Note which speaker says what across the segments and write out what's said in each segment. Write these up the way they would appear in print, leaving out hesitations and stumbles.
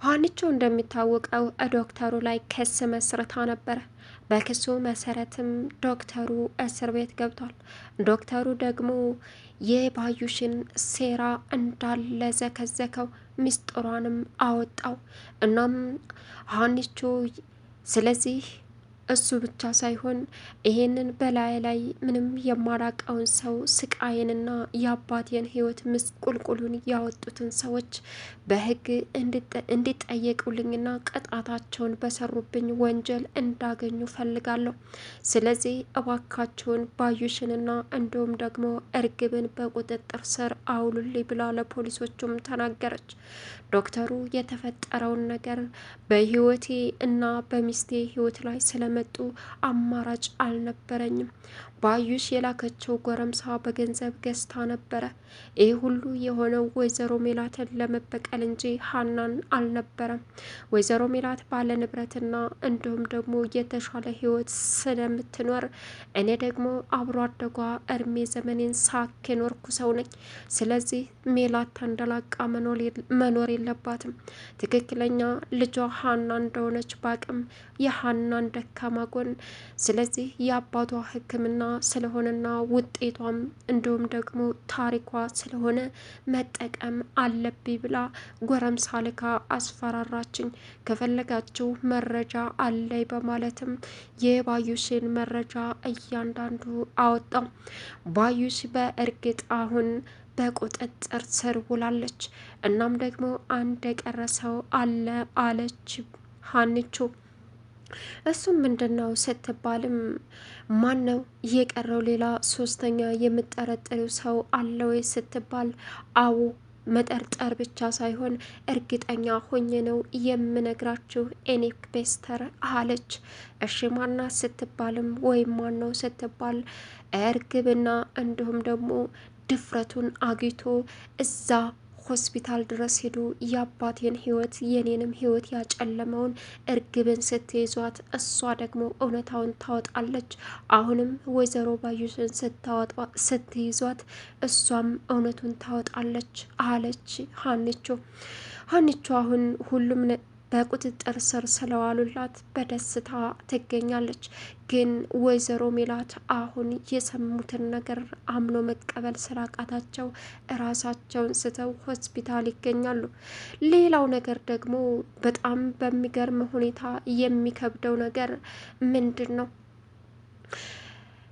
Speaker 1: ሀኒቾ እንደሚታወቀው ዶክተሩ ላይ ክስ መስርታ ነበረ። በክሱ መሰረትም ዶክተሩ እስር ቤት ገብቷል። ዶክተሩ ደግሞ የባዩሽን ሴራ እንዳለ ዘከዘከው፣ ሚስጥሯንም አወጣው። እናም ሀኒቾ ስለዚህ እሱ ብቻ ሳይሆን ይሄንን በላይ ላይ ምንም የማላቀውን ሰው ስቃይንና የአባቴን ሕይወት ምስቁልቁሉን ያወጡትን ሰዎች በሕግ እንዲጠየቁልኝና ቅጣታቸውን በሰሩብኝ ወንጀል እንዳገኙ ፈልጋለሁ። ስለዚህ እባካቸውን ባዩሽንና እንዲሁም ደግሞ እርግብን በቁጥጥር ስር አውሉልኝ ብላ ለፖሊሶቹም ተናገረች። ዶክተሩ የተፈጠረውን ነገር በህይወቴ እና በሚስቴ ህይወት ላይ ስለመጡ አማራጭ አልነበረኝም። ባዩሽ የላከችው ጎረምሳ በገንዘብ ገዝታ ነበረ። ይህ ሁሉ የሆነው ወይዘሮ ሜላትን ለመበቀል እንጂ ሀናን አልነበረም። ወይዘሮ ሜላት ባለ ንብረትና እንዲሁም ደግሞ የተሻለ ህይወት ስለምትኖር፣ እኔ ደግሞ አብሮ አደጓ እድሜ ዘመኔን ሳክ የኖርኩ ሰው ነኝ። ስለዚህ ሜላት ተንደላቃ መኖር የለባትም። ትክክለኛ ልጇ ሀና እንደሆነች ባቅም የሀናን ደካማ ጎን፣ ስለዚህ የአባቷ ሕክምና ስለሆነና ውጤቷም እንዲሁም ደግሞ ታሪኳ ስለሆነ መጠቀም አለብኝ ብላ ጎረምሳ ልካ አስፈራራችኝ። ከፈለጋችሁ መረጃ አለይ በማለትም የባዩሽን መረጃ እያንዳንዱ አወጣው። ባዩሽ በእርግጥ አሁን በቁጥጥር ስር ውላለች። እናም ደግሞ አንድ የቀረ ሰው አለ አለች ሀኒቾ። እሱም ምንድን ነው ስትባልም ማን ነው የቀረው? ሌላ ሶስተኛ የምጠረጥሪው ሰው አለ ወይ ስትባል፣ አዎ መጠርጠር ብቻ ሳይሆን እርግጠኛ ሆኜ ነው የምነግራችሁ ኢንስፔክተር አለች። እሺ ማና ስትባልም ወይም ማን ነው ስትባል፣ እርግብና እንዲሁም ደግሞ ድፍረቱን አግኝቶ እዛ ሆስፒታል ድረስ ሄዶ የአባቴን ህይወት የኔንም ህይወት ያጨለመውን እርግብን ስትይዟት እሷ ደግሞ እውነታውን ታወጣለች። አሁንም ወይዘሮ ባዩሽን ስትይዟት እሷም እውነቱን ታወጣለች አለች ሀኒቾ። ሀኒቾ አሁን ሁሉም በቁጥጥር ስር ስለዋሉላት በደስታ ትገኛለች። ግን ወይዘሮ ሜላት አሁን የሰሙትን ነገር አምኖ መቀበል ስላቃታቸው እራሳቸውን ስተው ሆስፒታል ይገኛሉ። ሌላው ነገር ደግሞ በጣም በሚገርም ሁኔታ የሚከብደው ነገር ምንድን ነው?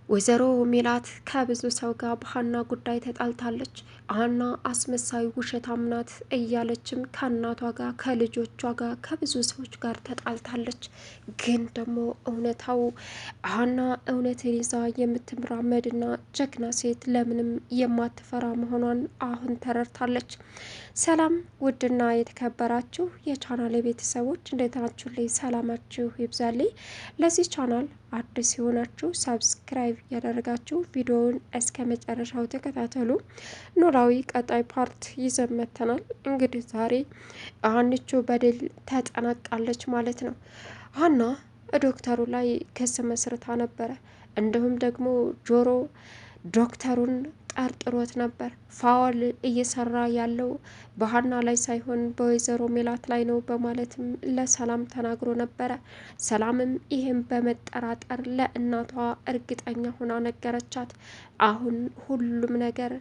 Speaker 1: ወይዘሮ ሜላት ከብዙ ሰው ጋር በሀና ጉዳይ ተጣልታለች። ሀና አስመሳይ ውሸታም ናት እያለችም ከእናቷ ጋር ከልጆቿ ጋር ከብዙ ሰዎች ጋር ተጣልታለች። ግን ደግሞ እውነታው ሀና እውነትን ይዛ የምትራመድና ጀግና ሴት ለምንም የማትፈራ መሆኗን አሁን ተረድታለች። ሰላም ውድና የተከበራችሁ የቻናል ቤተሰቦች እንዴት ናችሁ? ላይ ሰላማችሁ ይብዛልኝ። ለዚህ ቻናል አዲስ የሆናችሁ ሰብስክራይብ ያደረጋችሁ ቪዲዮውን እስከ መጨረሻው ተከታተሉ። ኖላዊ ቀጣይ ፓርት ይዘን መጥተናል። እንግዲህ ዛሬ ሀኒቾ በድል ተጠናቃለች ማለት ነው። ሀና ዶክተሩ ላይ ክስ መስርታ ነበረ። እንዲሁም ደግሞ ጆሮ ዶክተሩን ጠርጥሮት ነበር። ፋውል እየሰራ ያለው በሀና ላይ ሳይሆን በወይዘሮ ሜላት ላይ ነው በማለትም ለሰላም ተናግሮ ነበረ። ሰላምም ይህም በመጠራጠር ለእናቷ እርግጠኛ ሆና ነገረቻት። አሁን ሁሉም ነገር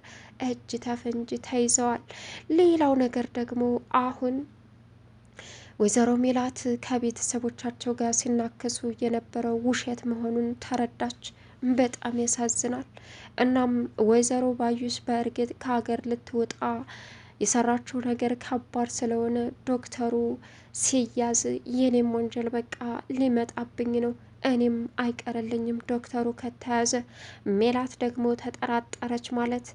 Speaker 1: እጅ ተፍንጅ ተይዘዋል። ሌላው ነገር ደግሞ አሁን ወይዘሮ ሜላት ከቤተሰቦቻቸው ጋር ሲናከሱ የነበረው ውሸት መሆኑን ተረዳች። በጣም ያሳዝናል። እናም ወይዘሮ ባዩሽ በእርግጥ ከሀገር ልትወጣ የሰራችው ነገር ከባድ ስለሆነ ዶክተሩ ሲያዝ የኔም ወንጀል በቃ ሊመጣብኝ ነው፣ እኔም አይቀርልኝም ዶክተሩ ከተያዘ። ሜላት ደግሞ ተጠራጠረች ማለት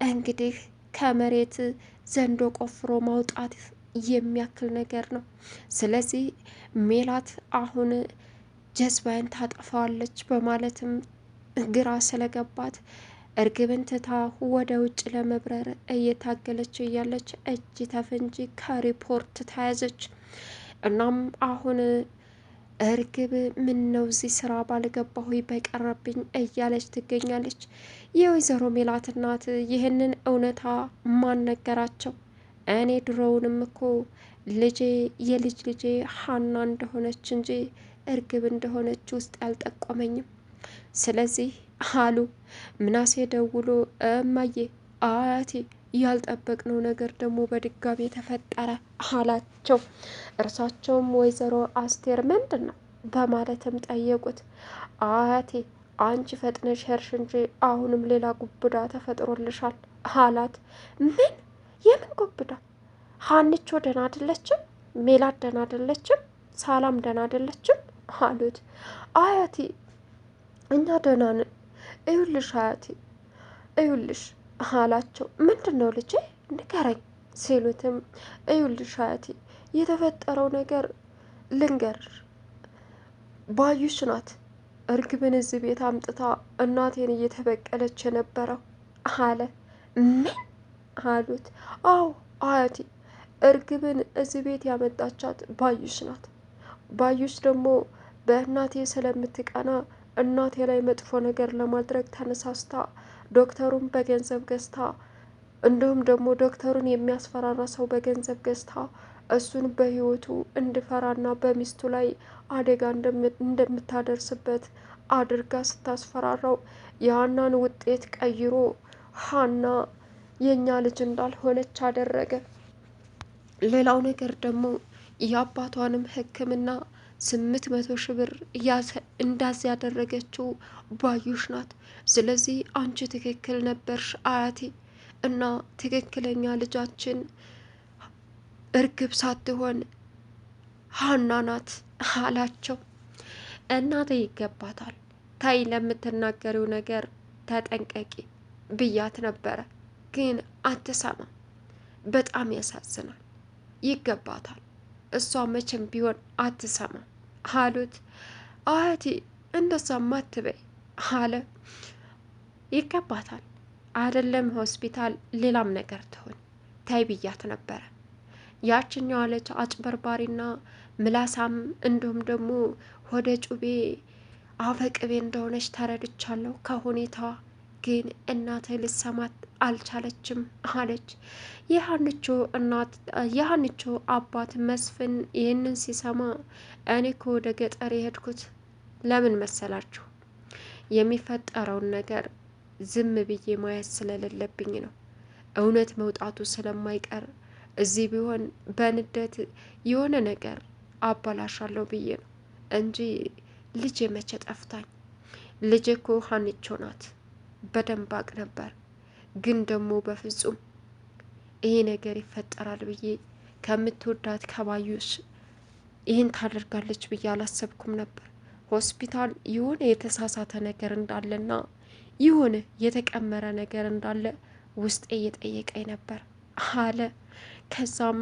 Speaker 1: እንግዲህ ከመሬት ዘንዶ ቆፍሮ ማውጣት የሚያክል ነገር ነው። ስለዚህ ሜላት አሁን ጀዝባይን ታጠፋዋለች በማለትም ግራ ስለገባት እርግብን ትታ ወደ ውጭ ለመብረር እየታገለች እያለች እጅ ተፍንጂ ከሪፖርት ተያዘች። እናም አሁን እርግብ ምን ነው እዚህ ስራ ባልገባሁ በቀረብኝ እያለች ትገኛለች። የወይዘሮ ሜላት እናት ይህንን እውነታ ማን ነገራቸው? እኔ ድሮውንም እኮ ልጄ የልጅ ልጄ ሀና እንደሆነች እንጂ እርግብ እንደሆነች ውስጥ ያልጠቆመኝም። ስለዚህ አሉ ምናሴ ደውሎ እማዬ አያቴ ያልጠበቅነው ነገር ደግሞ በድጋሚ ተፈጠረ አላቸው። እርሳቸውም ወይዘሮ አስቴር ምንድን ነው በማለትም ጠየቁት። አያቴ አንቺ ፈጥነሽ ሄርሽ እንጂ አሁንም ሌላ ጉብዳ ተፈጥሮልሻል አላት። ምን? የምን ጉብዳ? ሀንቾ ደህና አይደለችም? ሜላት ደህና አይደለችም? ሰላም ደህና አይደለችም አሉት። አያቴ እኛ ደህና ነን፣ እዩልሽ አያቴ እዩልሽ አላቸው። ምንድን ነው ልጄ ንገረኝ ሲሉትም እዩልሽ አያቴ የተፈጠረው ነገር ልንገርሽ፣ ባዩሽ ናት እርግብን እዚህ ቤት አምጥታ እናቴን እየተበቀለች የነበረው አለ። ምን አሉት? አዎ አያቴ እርግብን እዚህ ቤት ያመጣቻት ባዩሽ ናት። ባዩሽ ደግሞ በእናቴ ስለምትቀና እናቴ ላይ መጥፎ ነገር ለማድረግ ተነሳስታ ዶክተሩን በገንዘብ ገዝታ እንዲሁም ደግሞ ዶክተሩን የሚያስፈራራ ሰው በገንዘብ ገዝታ እሱን በህይወቱ እንዲፈራና በሚስቱ ላይ አደጋ እንደምታደርስበት አድርጋ ስታስፈራራው የሀናን ውጤት ቀይሮ ሀና የኛ ልጅ እንዳልሆነች አደረገ። ሌላው ነገር ደግሞ የአባቷንም ሕክምና 800 ሺህ ብር እንዳዝ ያደረገችው ባዩሽ ናት። ስለዚህ አንቺ ትክክል ነበርሽ አያቴ እና ትክክለኛ ልጃችን እርግብ ሳትሆን ሀና ናት አላቸው። እናቴ ይገባታል፣ ታይ ለምትናገሪው ነገር ተጠንቀቂ ብያት ነበረ፣ ግን አትሰማም። በጣም ያሳዝናል። ይገባታል፣ እሷ መቼም ቢሆን አትሰማም አሉት። አያቴ እንደዛማ አትበይ አለ። ይገባታል አይደለም ሆስፒታል ሌላም ነገር ትሆን ታይ ብያት ነበረ። ያችኛዋ ልጅ አጭበርባሪና ምላሳም እንዲሁም ደግሞ ወደ ጩቤ አፈቅቤ እንደሆነች ተረድቻለሁ ከሁኔታዋ፣ ግን እናቴ ልሰማት አልቻለችም አለች። የሀንቾ አባት መስፍን ይህንን ሲሰማ እኔ እኮ ወደ ገጠር የሄድኩት ለምን መሰላችሁ? የሚፈጠረውን ነገር ዝም ብዬ ማየት ስለሌለብኝ ነው። እውነት መውጣቱ ስለማይቀር እዚህ ቢሆን በንደት የሆነ ነገር አባላሻለሁ ብዬ ነው እንጂ ልጄ መቼ ጠፍታኝ። ልጄ እኮ ሀንቾ ናት። በደንብ አቅ ነበር፣ ግን ደግሞ በፍጹም ይሄ ነገር ይፈጠራል ብዬ ከምትወዳት ከባዩሽ ይህን ታደርጋለች ብዬ አላሰብኩም ነበር። ሆስፒታል የሆነ የተሳሳተ ነገር እንዳለና የሆነ የተቀመረ ነገር እንዳለ ውስጤ እየጠየቀኝ ነበር አለ። ከዛም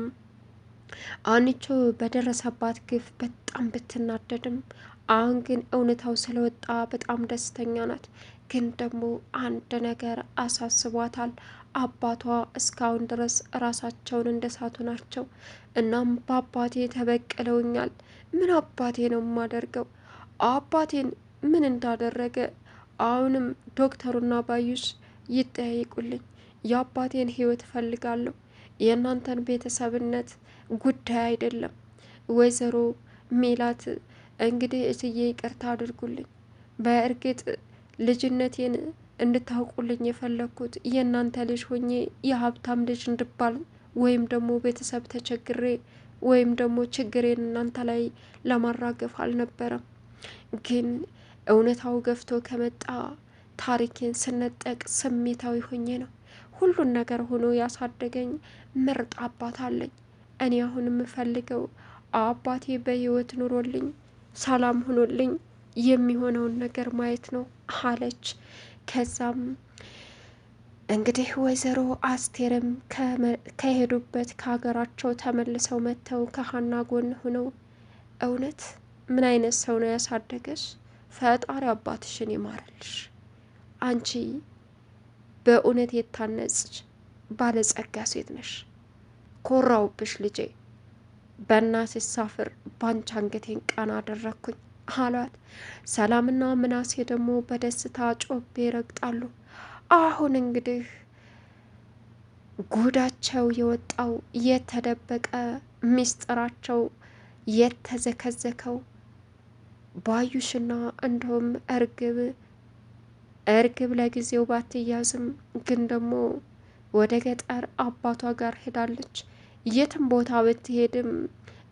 Speaker 1: ሀንቾ በደረሰባት ግፍ በጣም ብትናደድም አሁን ግን እውነታው ስለወጣ በጣም ደስተኛ ናት። ግን ደግሞ አንድ ነገር አሳስቧታል። አባቷ እስካሁን ድረስ ራሳቸውን እንደሳቱ ናቸው። እናም በአባቴ ተበቅለውኛል። ምን አባቴ ነው የማደርገው? አባቴን ምን እንዳደረገ አሁንም ዶክተሩና ባዩሽ ይጠያይቁልኝ። የአባቴን ህይወት እፈልጋለሁ። የእናንተን ቤተሰብነት ጉዳይ አይደለም። ወይዘሮ ሜላት እንግዲህ እትዬ ይቅርታ አድርጉልኝ። በእርግጥ ልጅነቴን እንድታውቁልኝ የፈለግኩት የእናንተ ልጅ ሆኜ የሀብታም ልጅ እንድባል ወይም ደግሞ ቤተሰብ ተቸግሬ ወይም ደግሞ ችግሬን እናንተ ላይ ለማራገፍ አልነበረም። ግን እውነታው ገፍቶ ከመጣ ታሪኬን ስነጠቅ ስሜታዊ ሆኜ ነው። ሁሉን ነገር ሆኖ ያሳደገኝ ምርጥ አባት አለኝ። እኔ አሁን የምፈልገው አባቴ በህይወት ኑሮልኝ ሰላም ሆኖልኝ የሚሆነውን ነገር ማየት ነው አለች። ከዛም እንግዲህ ወይዘሮ አስቴርም ከሄዱበት ከሀገራቸው ተመልሰው መጥተው ከሀና ጎን ሆነው እውነት ምን አይነት ሰው ነው ያሳደገሽ? ፈጣሪ አባትሽን ይማርልሽ። አንቺ በእውነት የታነጽች ባለጸጋ ሴት ነሽ። ኮራውብሽ ልጄ። በእናትሽ ሳፍር ባንቺ አንገቴን ቀና አደረግኩኝ አሏት። ሰላምና ምናሴ ደግሞ በደስታ ጮቤ ይረግጣሉ። አሁን እንግዲህ ጉዳቸው የወጣው የተደበቀ ሚስጥራቸው የተዘከዘከው ባዩሽና እንዲሁም እርግብ ለጊዜው ባትያዝም ግን ደግሞ ወደ ገጠር አባቷ ጋር ሄዳለች። የትም ቦታ ብትሄድም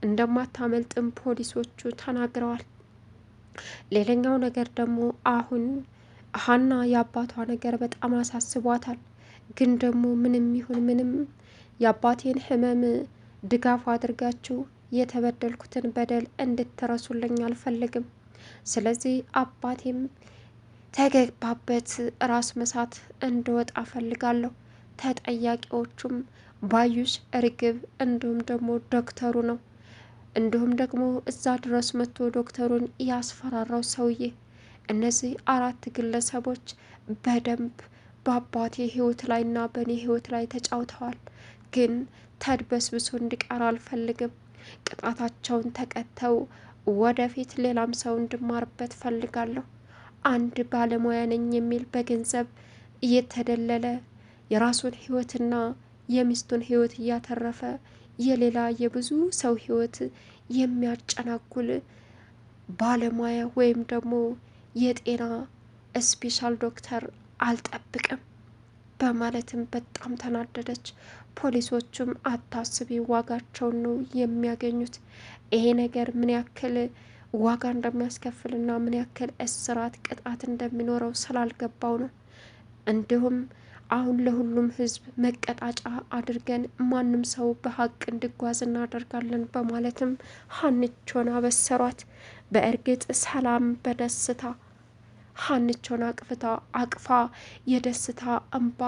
Speaker 1: እንደማታመልጥም ፖሊሶቹ ተናግረዋል። ሌላኛው ነገር ደግሞ አሁን ሀና የአባቷ ነገር በጣም አሳስቧታል። ግን ደግሞ ምንም ይሁን ምንም የአባቴን ህመም ድጋፍ አድርጋችሁ የተበደልኩትን በደል እንድትረሱልኝ አልፈልግም። ስለዚህ አባቴም ተገባበት ራስ መሳት እንድወጣ ፈልጋለሁ። ተጠያቂዎቹም ባዩሽ፣ እርግብ እንዲሁም ደግሞ ዶክተሩ ነው። እንዲሁም ደግሞ እዛ ድረስ መጥቶ ዶክተሩን ያስፈራራው ሰውዬ። እነዚህ 4 ግለሰቦች በደንብ በአባቴ ህይወት ላይና በእኔ ህይወት ላይ ተጫውተዋል። ግን ተድበስብሶ እንዲቀር አልፈልግም። ቅጣታቸውን ተቀተው ወደፊት ሌላም ሰው እንድማርበት ፈልጋለሁ። አንድ ባለሙያ ነኝ የሚል በገንዘብ እየተደለለ የራሱን ህይወትና የሚስቱን ህይወት እያተረፈ የሌላ የብዙ ሰው ህይወት የሚያጨናጉል ባለሙያ ወይም ደግሞ የጤና ስፔሻል ዶክተር አልጠብቅም በማለትም በጣም ተናደደች። ፖሊሶቹም አታስቢ፣ ዋጋቸውን ነው የሚያገኙት። ይሄ ነገር ምን ያክል ዋጋ እንደሚያስከፍልና ምን ያክል እስራት ቅጣት እንደሚኖረው ስላልገባው ነው። እንዲሁም አሁን ለሁሉም ህዝብ መቀጣጫ አድርገን ማንም ሰው በሀቅ እንዲጓዝ እናደርጋለን በማለትም ሀንቾን አበሰሯት። በእርግጥ ሰላም በደስታ ሀንቾን አቅፋ የደስታ እንባ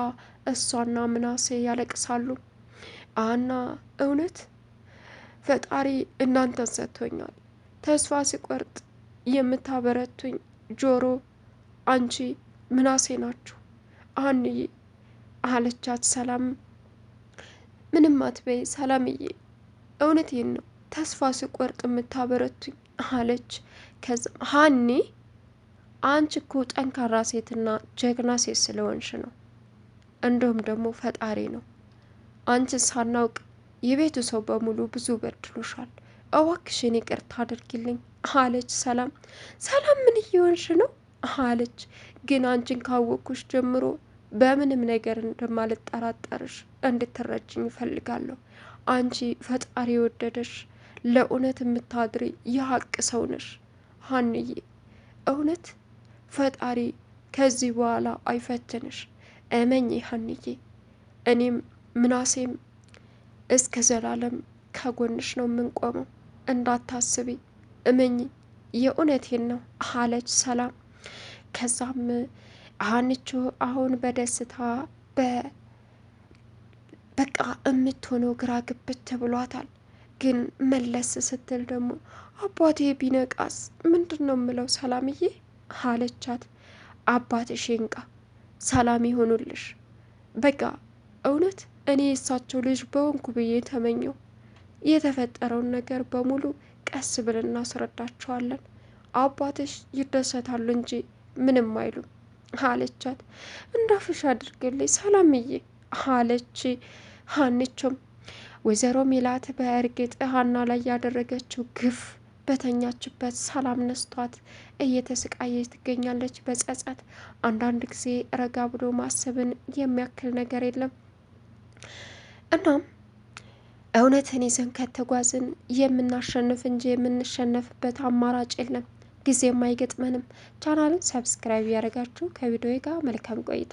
Speaker 1: እሷና ምናሴ ያለቅሳሉ። አና እውነት ፈጣሪ እናንተን ሰጥቶኛል። ተስፋ ሲቆርጥ የምታበረቱኝ ጆሮ፣ አንቺ፣ ምናሴ ናችሁ ሀንዬ አለቻት። ሰላም ምንም አትበይ ሰላምዬ፣ እውነቴን ነው ተስፋ ስቆርጥ የምታበረቱኝ አለች። ከዛ ሀኒ አንቺ እኮ ጠንካራ ሴትና ጀግና ሴት ስለሆንሽ ነው፣ እንዲሁም ደግሞ ፈጣሪ ነው። አንቺን ሳናውቅ የቤቱ ሰው በሙሉ ብዙ በድሎሻል። እባክሽን ይቅርታ አድርጊልኝ አለች ሰላም። ሰላም ምን እየሆንሽ ነው አለች። ግን አንቺን ካወቅኩሽ ጀምሮ በምንም ነገር እንደማልጠራጠርሽ እንድትረጅኝ ይፈልጋለሁ። አንቺ ፈጣሪ የወደደሽ ለእውነት የምታድሪ የሀቅ ሰው ነሽ ሀንዬ። እውነት ፈጣሪ ከዚህ በኋላ አይፈትንሽ፣ እመኝ ሀንዬ። እኔም ምናሴም እስከ ዘላለም ከጎንሽ ነው የምንቆመው፣ እንዳታስቢ እመኝ፣ የእውነቴን ነው አለች ሰላም። ከዛም ሀንቾ አሁን በደስታ በቃ የምትሆነው ግራ ግብት ብሏታል። ግን መለስ ስትል ደግሞ አባቴ ቢነቃስ ምንድን ነው የምለው ሰላምዬ አለቻት። አባትሽ ይንቃ፣ ሰላም ይሆኑልሽ። በቃ እውነት እኔ የእሳቸው ልጅ በወንኩ ብዬ ተመኘው። የተፈጠረውን ነገር በሙሉ ቀስ ብለን እናስረዳቸዋለን። አባትሽ ይደሰታሉ እንጂ ምንም አይሉም አለቻት። እንዳፍሽ አድርግልኝ ሰላምዬ አለች ሀንቾም። ወይዘሮ ሚላት በእርግጥ ሀና ላይ ያደረገችው ግፍ በተኛችበት ሰላም ነስቷት እየተሰቃየች ትገኛለች በጸጸት። አንዳንድ ጊዜ ረጋ ብሎ ማሰብን የሚያክል ነገር የለም። እናም እውነትን ይዘን ከተጓዝን የምናሸንፍ እንጂ የምንሸነፍበት አማራጭ የለም። ጊዜም አይገጥመንም። ቻናልን ሰብስክራይብ ያደረጋችሁ ከቪዲዮ ጋር መልካም ቆይታ